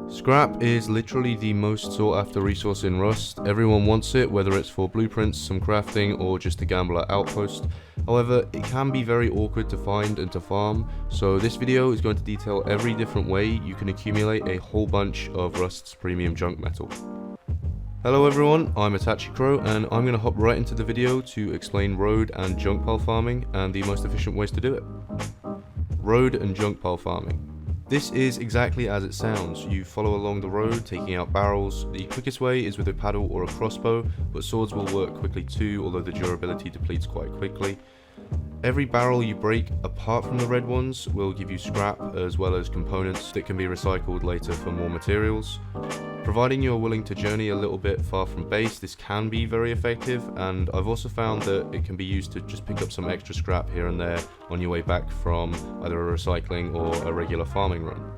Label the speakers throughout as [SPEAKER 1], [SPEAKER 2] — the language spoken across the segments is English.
[SPEAKER 1] Scrap is literally the most sought after resource in Rust. Everyone wants it, whether it's for blueprints, some crafting, or just a gambler outpost. However, it can be very awkward to find and to farm, so this video is going to detail every different way you can accumulate a whole bunch of Rust's premium junk metal. Hello everyone, I'm Crow, and I'm going to hop right into the video to explain road and Junkpile farming and the most efficient ways to do it. Road and Junkpile farming. This is exactly as it sounds. You follow along the road, taking out barrels. The quickest way is with a paddle or a crossbow, but swords will work quickly too, although the durability depletes quite quickly. Every barrel you break, apart from the red ones, will give you scrap as well as components that can be recycled later for more materials. Providing you're willing to journey a little bit far from base, this can be very effective, and I've also found that it can be used to just pick up some extra scrap here and there on your way back from either a recycling or a regular farming run.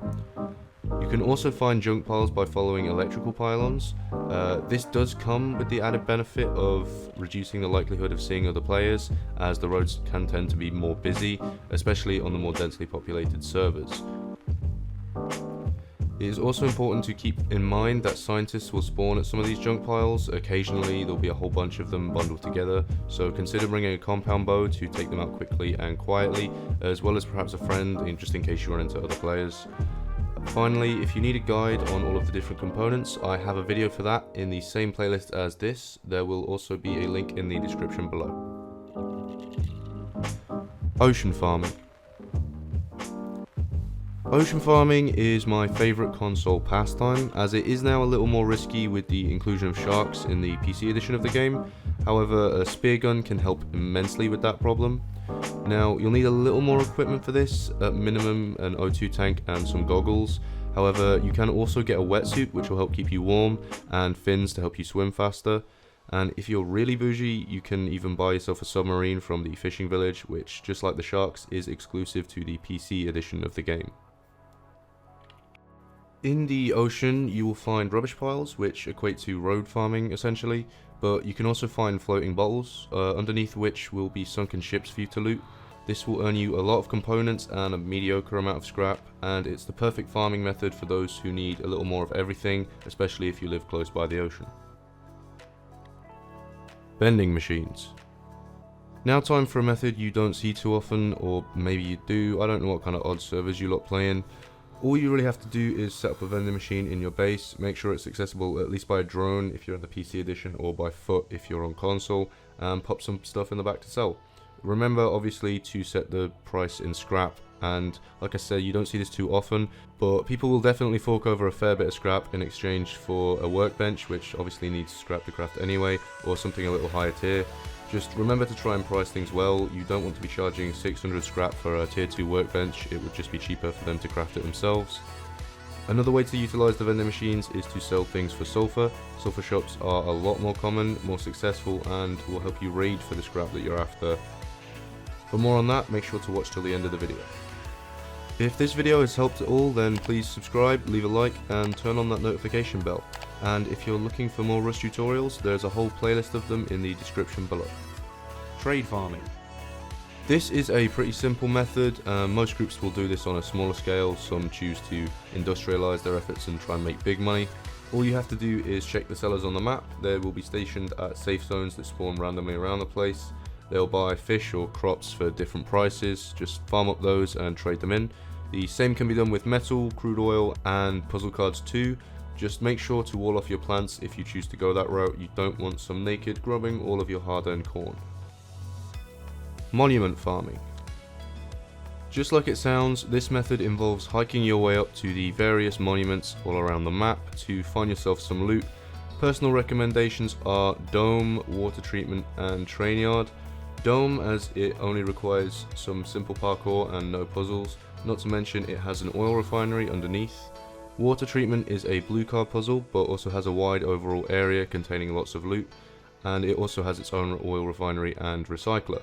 [SPEAKER 1] You can also find junk piles by following electrical pylons. This does come with the added benefit of reducing the likelihood of seeing other players, as the roads can tend to be more busy, especially on the more densely populated servers. It is also important to keep in mind that scientists will spawn at some of these junk piles. Occasionally there'll be a whole bunch of them bundled together, so consider bringing a compound bow to take them out quickly and quietly, as well as perhaps a friend just in case you run into other players. Finally, if you need a guide on all of the different components, I have a video for that in the same playlist as this. There will also be a link in the description below. Ocean farming. Ocean farming is my favourite console pastime, as it is now a little more risky with the inclusion of sharks in the PC edition of the game. However, a spear gun can help immensely with that problem. Now, you'll need a little more equipment for this, at minimum an O2 tank and some goggles. However, you can also get a wetsuit which will help keep you warm, and fins to help you swim faster. And if you're really bougie, you can even buy yourself a submarine from the fishing village, which, just like the sharks, is exclusive to the PC edition of the game. In the ocean, you will find rubbish piles, which equate to road farming essentially, but you can also find floating bottles, underneath which will be sunken ships for you to loot. This will earn you a lot of components and a mediocre amount of scrap, and it's the perfect farming method for those who need a little more of everything, especially if you live close by the ocean. Vending machines. Now time for a method you don't see too often, or maybe you do. I don't know what kind of odd servers you lot play in. All you really have to do is set up a vending machine in your base, make sure it's accessible at least by a drone if you're in the PC edition, or by foot if you're on console, and pop some stuff in the back to sell. Remember obviously to set the price in scrap, and like I said, you don't see this too often, but people will definitely fork over a fair bit of scrap in exchange for a workbench, which obviously needs scrap to craft anyway, or something a little higher tier. Just remember to try and price things well. You don't want to be charging 600 scrap for a tier 2 workbench, it would just be cheaper for them to craft it themselves. Another way to utilise the vending machines is to sell things for sulfur. Sulfur shops are a lot more common, more successful, and will help you raid for the scrap that you're after. For more on that, make sure to watch till the end of the video. If this video has helped at all, then please subscribe, leave a like, and turn on that notification bell. And if you're looking for more Rust tutorials, there's a whole playlist of them in the description below. Trade farming. This is a pretty simple method. Most groups will do this on a smaller scale. Some choose to industrialize their efforts and try and make big money. All you have to do is check the sellers on the map. They will be stationed at safe zones that spawn randomly around the place. They'll buy fish or crops for different prices. Just farm up those and trade them in. The same can be done with metal, crude oil, and puzzle cards too. Just make sure to wall off your plants if you choose to go that route. You don't want some naked grubbing all of your hard-earned corn. Monument farming. Just like it sounds, this method involves hiking your way up to the various monuments all around the map to find yourself some loot. Personal recommendations are Dome, Water Treatment, and Train Yard. Dome, as it only requires some simple parkour and no puzzles, not to mention it has an oil refinery underneath. Water Treatment is a blue card puzzle, but also has a wide overall area containing lots of loot, and it also has its own oil refinery and recycler.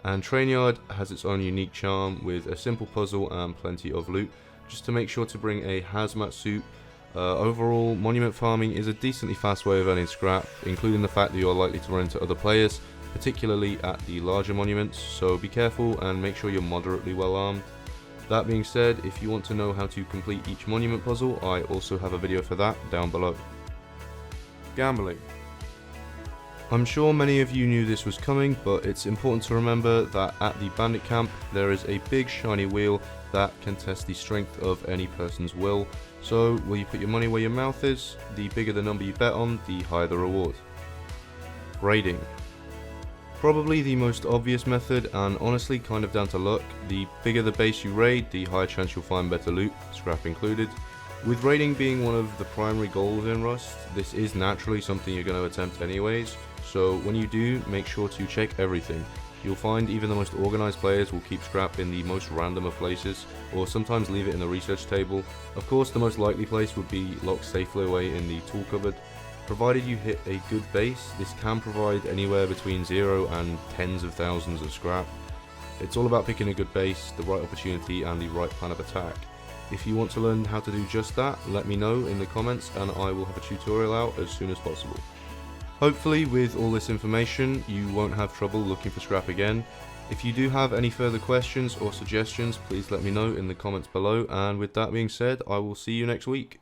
[SPEAKER 1] And Train Yard has its own unique charm with a simple puzzle and plenty of loot. Just to make sure to bring a hazmat suit. Overall, monument farming is a decently fast way of earning scrap, including the fact that you are likely to run into other players, particularly at the larger monuments, so be careful and make sure you're moderately well armed. That being said, if you want to know how to complete each monument puzzle, I also have a video for that down below. Gambling. I'm sure many of you knew this was coming, but it's important to remember that at the bandit camp there is a big shiny wheel that can test the strength of any person's will. So will you put your money where your mouth is? The bigger the number you bet on, the higher the reward. Raiding. Probably the most obvious method, and honestly kind of down to luck. The bigger the base you raid, the higher chance you'll find better loot, scrap included. With raiding being one of the primary goals in Rust, this is naturally something you're going to attempt anyways, so when you do, make sure to check everything. You'll find even the most organized players will keep scrap in the most random of places, or sometimes leave it in the research table. Of course, the most likely place would be locked safely away in the tool cupboard. Provided you hit a good base, this can provide anywhere between 0 and tens of thousands of scrap. It's all about picking a good base, the right opportunity and the right plan of attack. If you want to learn how to do just that, let me know in the comments and I will have a tutorial out as soon as possible. Hopefully with all this information you won't have trouble looking for scrap again. If you do have any further questions or suggestions, please let me know in the comments below, and with that being said, I will see you next week.